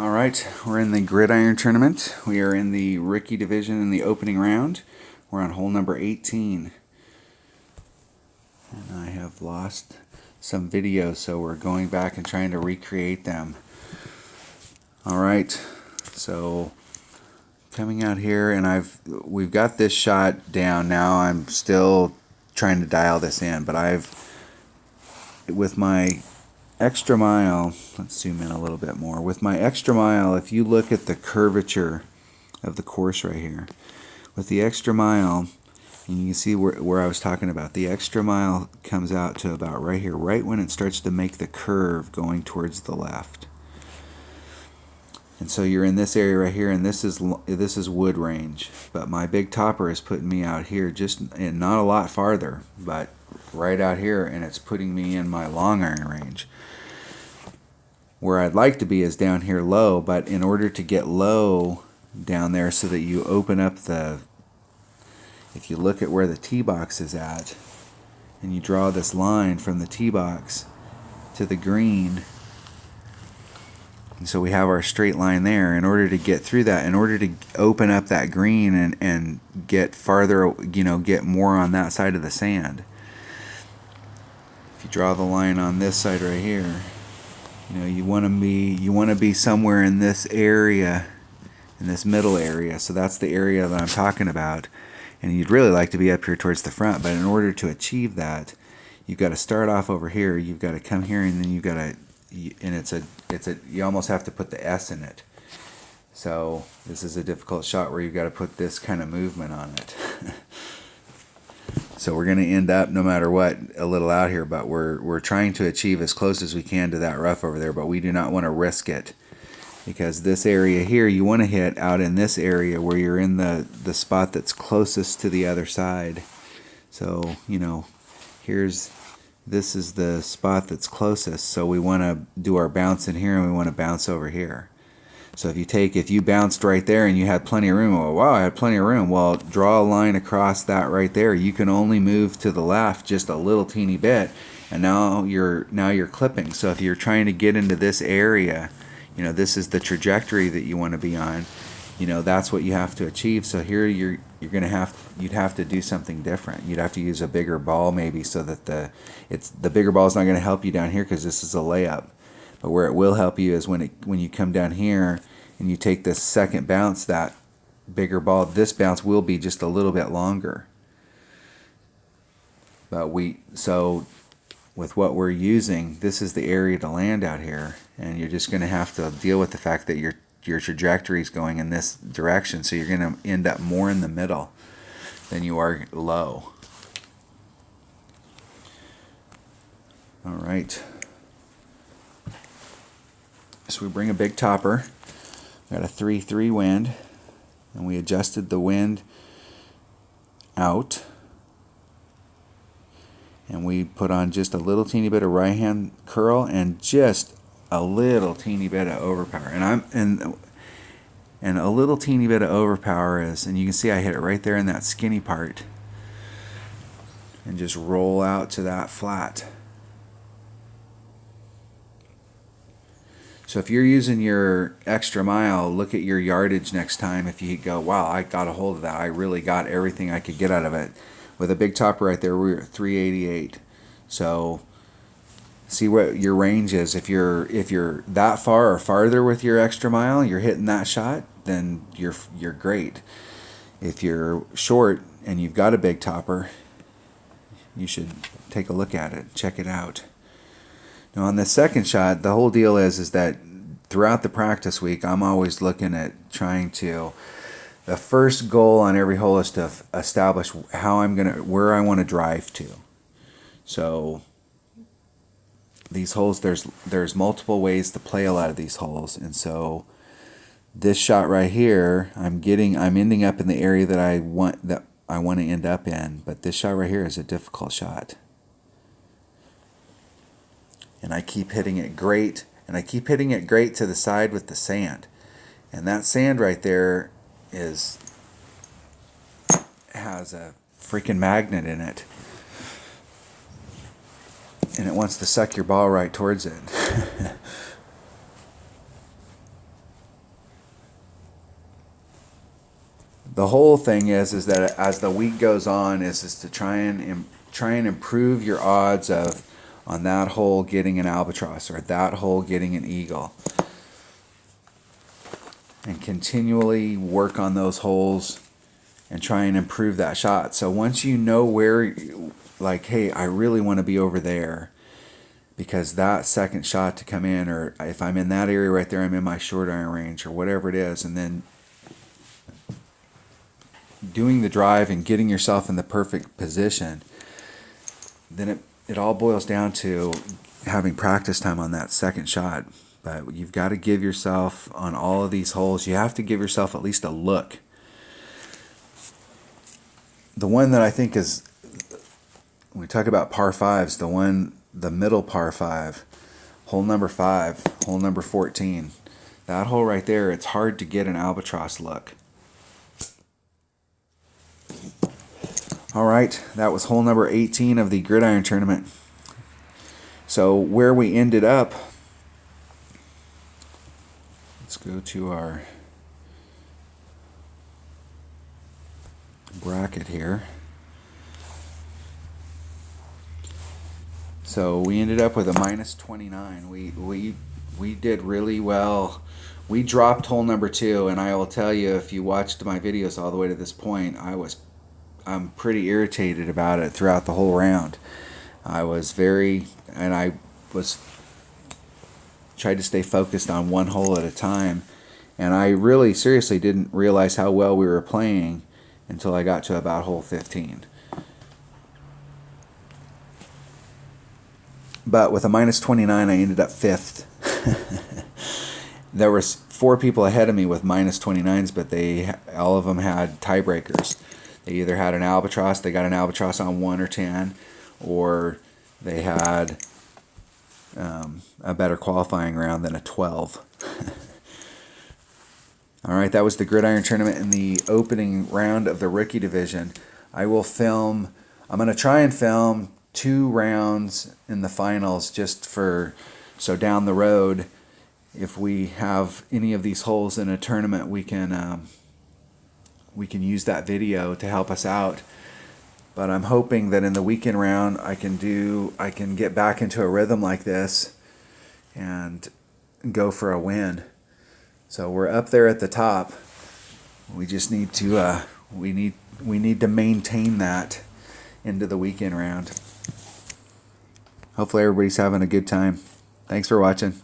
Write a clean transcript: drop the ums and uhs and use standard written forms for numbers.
All right, we're in the Gridiron tournament. We are in the rookie division in the opening round. We're on hole number 18. And I have lost some videos, so we're going back and trying to recreate them. All right, so coming out here, and we've got this shot down now. I'm still trying to dial this in, but with my extra mile, let's zoom in a little bit more. With my extra mile, if you look at the curvature of the course right here, with the extra mile, and you can see where I was talking about, the extra mile comes out to about right here, right when it starts to make the curve going towards the left. And so you're in this area right here, and this is wood range, but my big topper is putting me out here, and not a lot farther, but right out here, and it's putting me in my long iron range. Where I'd like to be is down here low, but in order to get low down there so that you open up if you look at where the tee box is at, and you draw this line from the tee box to the green, and so we have our straight line there. In order to get through that, in order to open up that green and get farther, get more on that side of the sand, if you draw the line on this side right here, you want to be somewhere in this area, in this middle area. So that's the area that I'm talking about, and you'd really like to be up here towards the front. But in order to achieve that, you've got to start off over here. You've got to come here, and then you've got to, and you almost have to put the S in it. So this is a difficult shot where you've got to put this kind of movement on it. So we're going to end up, no matter what, a little out here, but we're trying to achieve as close as we can to that rough over there, but we do not want to risk it, because this area here, you want to hit out in this area where you're in the spot that's closest to the other side. So, this is the spot that's closest, so we want to do our bounce in here, and we want to bounce over here. So if you bounced right there and you had plenty of room, oh wow, I had plenty of room. Well, draw a line across that right there. You can only move to the left just a little teeny bit, and now you're clipping. So if you're trying to get into this area, this is the trajectory that you want to be on. That's what you have to achieve. So here you'd have to do something different. You'd have to use a bigger ball maybe, so that the bigger ball is not going to help you down here, because this is a layup. But where it will help you is when you come down here and you take this second bounce, that bigger ball, this bounce will be just a little bit longer. But so with what we're using, this is the area to land out here, and you're just going to have to deal with the fact that your trajectory is going in this direction, so you're going to end up more in the middle than you are low. All right. So we bring a big topper. Got a 3-3 wind, and we adjusted the wind out, and we put on just a little teeny bit of right hand curl and just a little teeny bit of overpower. And a little teeny bit of overpower is, and you can see I hit it right there in that skinny part, and just roll out to that flat. So if you're using your extra mile, look at your yardage next time. If you go, wow, I got a hold of that, I really got everything I could get out of it. With a big topper right there, we're at 388. So see what your range is. If you're that far or farther with your extra mile, you're hitting that shot, then you're great. If you're short and you've got a big topper, you should take a look at it, check it out. Now on the second shot, the whole deal is that throughout the practice week, I'm always looking at trying to, the first goal on every hole is to establish where I want to drive to. So these holes, there's multiple ways to play a lot of these holes, and so this shot right here, I'm ending up in the area that I want to end up in, but this shot right here is a difficult shot. And I keep hitting it great, and I keep hitting it great to the side with the sand. And that sand right there has a freaking magnet in it. And it wants to suck your ball right towards it. the whole thing is that as the week goes on, is to try and improve your odds of on that hole getting an albatross or that hole getting an eagle, and continually work on those holes and try and improve that shot. So once you know where, like, hey, I really want to be over there because that second shot to come in, or if I'm in that area right there, I'm in my short iron range or whatever it is, and then doing the drive and getting yourself in the perfect position, then it all boils down to having practice time on that second shot. But you've got to give yourself, on all of these holes, you have to give yourself at least a look. The one that I think is, when we talk about par fives, the middle par five, hole number 5, hole number 14, that hole right there, it's hard to get an albatross look. All right, that was hole number 18 of the Gridiron tournament. So where we ended up, let's go to our bracket here. So we ended up with a minus 29. We did really well. We dropped hole number 2, and I will tell you, if you watched my videos all the way to this point, I'm pretty irritated about it throughout the whole round. I tried to stay focused on one hole at a time, and I really seriously didn't realize how well we were playing until I got to about hole 15. But with a minus 29, I ended up 5th. There was 4 people ahead of me with minus 29s, but all of them had tiebreakers. They either had an albatross, they got an albatross on 1 or 10, or they had a better qualifying round than a 12. All right, that was the Gridiron tournament in the opening round of the rookie division. I'm going to try and film 2 rounds in the finals, so down the road, if we have any of these holes in a tournament, we can use that video to help us out. But I'm hoping that in the weekend round I can get back into a rhythm like this and go for a win. So we're up there at the top. We just need to we need to maintain that into the weekend round. Hopefully everybody's having a good time. Thanks for watching.